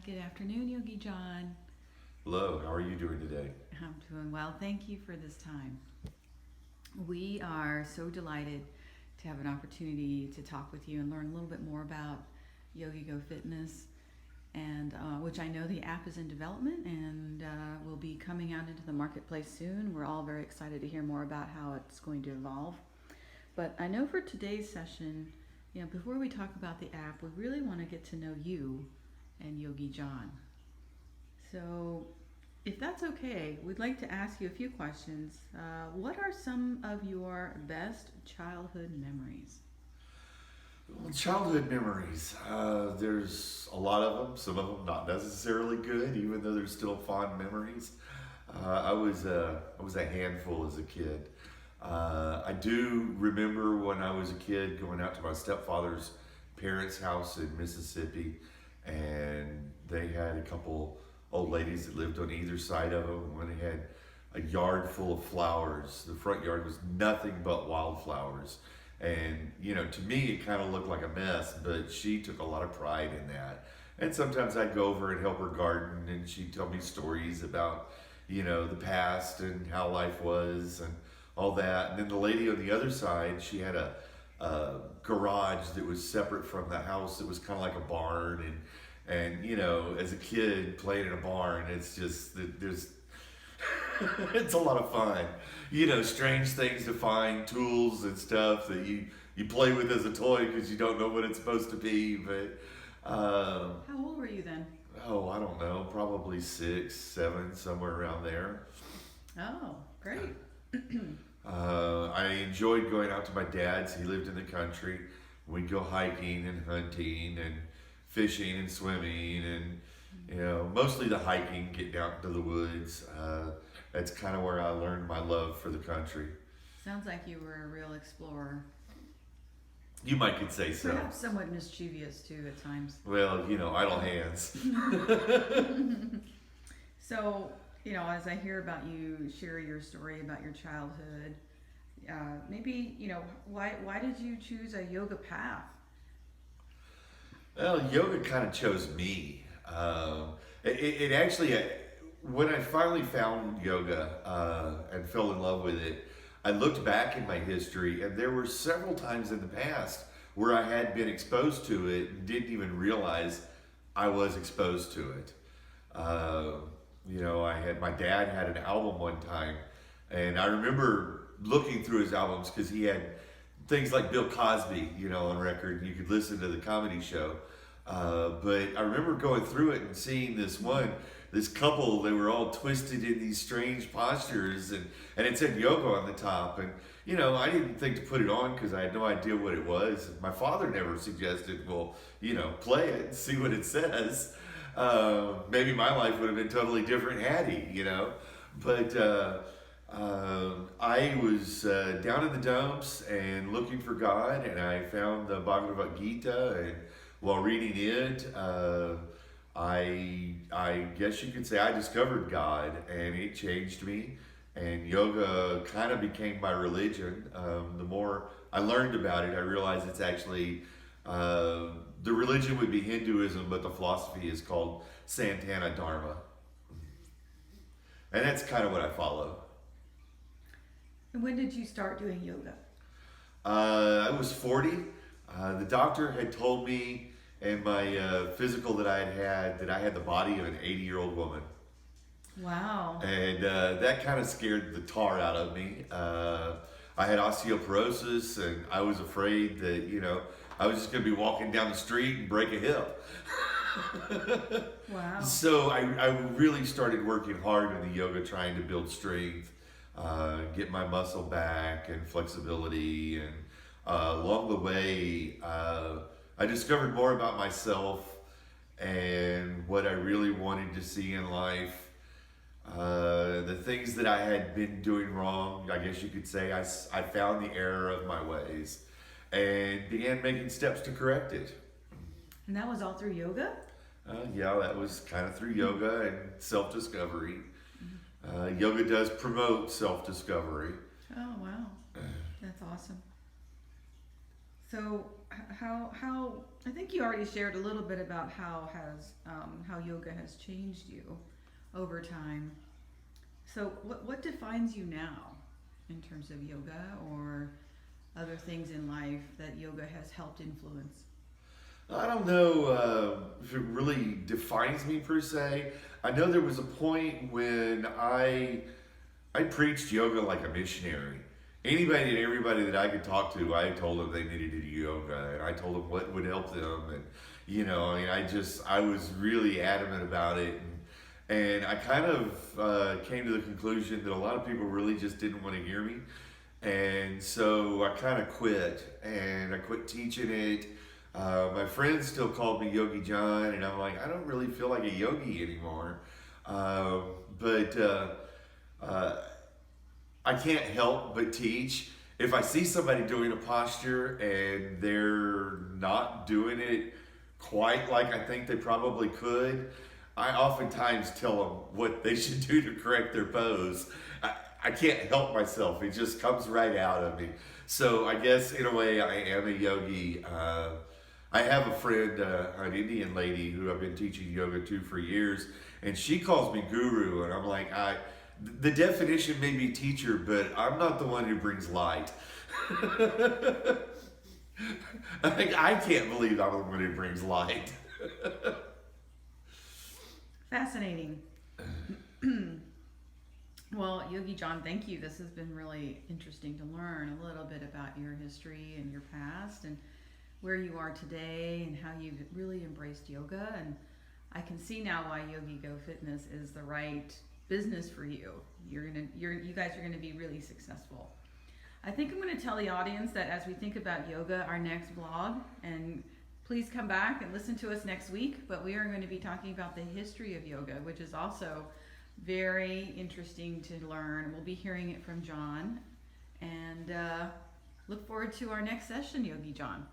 Good afternoon, Yogi Jon. Hello, how are you doing today? I'm doing well. Thank you for this time. We are so delighted to have an opportunity to talk with you and learn a little bit more about yogi-go Fitness, and which I know the app is in development and will be coming out into the marketplace soon. We're all very excited to hear more about how it's going to evolve. But I know for today's session, before we talk about the app, we really want to get to know you and Yogi Jon. So, if that's okay, we'd like to ask you a few questions. What are some of your best childhood memories? Well, childhood memories. There's a lot of them. Some of them not necessarily good, even though they're still fond memories. I was a handful as a kid. I do remember when I was a kid going out to my stepfather's parents' house in Mississippi, and they had a couple old ladies that lived on either side of them. When they had a yard full of flowers, the front yard was nothing but wildflowers. And, to me, it kind of looked like a mess, but she took a lot of pride in that. And sometimes I'd go over and help her garden, and she'd tell me stories about, the past and how life was and all that. And then the lady on the other side, she had a garage that was separate from the house. It was kind of like a barn, and as a kid playing in a barn, it's just there's it's a lot of fun. Strange things to find, tools and stuff that you play with as a toy because you don't know what it's supposed to be. But How old were you then? oh, I don't know, probably 6, 7, somewhere around there. Oh, great. I enjoyed going out to my dad's. He lived in the country. We'd go hiking and hunting and fishing and swimming and mostly the hiking, getting out into the woods. That's kind of where I learned my love for the country. Sounds like you were a real explorer. You might could say so. Perhaps somewhat mischievous too at times. Well, idle hands. So, as I hear about you share your story about your childhood, maybe, why did you choose a yoga path? Well, yoga kind of chose me. It actually, when I finally found yoga and fell in love with it, I looked back in my history, and there were several times in the past where I had been exposed to it and didn't even realize I was exposed to it. My dad had an album one time, and I remember looking through his albums because he had things like Bill Cosby, on record, and you could listen to the comedy show. But I remember going through it and seeing this couple, they were all twisted in these strange postures, and it said yoga on the top. And, I didn't think to put it on because I had no idea what it was. My father never suggested, well, play it and see what it says. Maybe my life would have been totally different had he, But I was down in the dumps and looking for God, and I found the Bhagavad Gita, and while reading it, I guess you could say I discovered God, and it changed me. And yoga kind of became my religion. The more I learned about it, I realized it's actually the religion would be Hinduism, but the philosophy is called Santana Dharma. And that's kind of what I follow. And when did you start doing yoga? I was 40. The doctor had told me in my physical that I had the body of an 80-year-old woman. Wow. And that kind of scared the tar out of me. I had osteoporosis, and I was afraid that, I was just going to be walking down the street and break a hip. Wow. So I really started working hard in the yoga, trying to build strength, get my muscle back and flexibility. And along the way, I discovered more about myself and what I really wanted to see in life. The things that I had been doing wrong, I guess you could say, I found the error of my ways and began making steps to correct it. And that was all through yoga? Yeah, that was kind of through yoga and self-discovery. Yoga does promote self-discovery. Oh, wow. That's awesome. So how I think you already shared a little bit about how yoga has changed you over time. So what defines you now in terms of yoga or other things in life that yoga has helped influence? I don't know if it really defines me per se. I know there was a point when I preached yoga like a missionary. Anybody and everybody that I could talk to, I told them they needed to do yoga, and I told them what would help them, and I mean, I was really adamant about it, and I kind of came to the conclusion that a lot of people really just didn't want to hear me, and so I kind of quit, and I quit teaching it. My friends still called me Yogi Jon, and I'm like, I don't really feel like a yogi anymore, but. I can't help but teach. If I see somebody doing a posture and they're not doing it quite like I think they probably could, I oftentimes tell them what they should do to correct their pose. I can't help myself. It just comes right out of me. So I guess in a way I am a yogi. I have a friend, an Indian lady who I've been teaching yoga to for years, and she calls me guru, and I'm like, the definition may be teacher, but I'm not the one who brings light. I can't believe I'm the one who brings light. Fascinating. Well, Yogi Jon, thank you. This has been really interesting to learn a little bit about your history and your past and where you are today and how you've really embraced yoga. And I can see now why Yogi-Go Fitness is the right business for you. You guys are gonna be really successful. I think I'm gonna tell the audience that as we think about yoga, our next vlog, and please come back and listen to us next week, but we are going to be talking about the history of yoga, which is also very interesting to learn. We'll be hearing it from Jon, and look forward to our next session, Yogi Jon.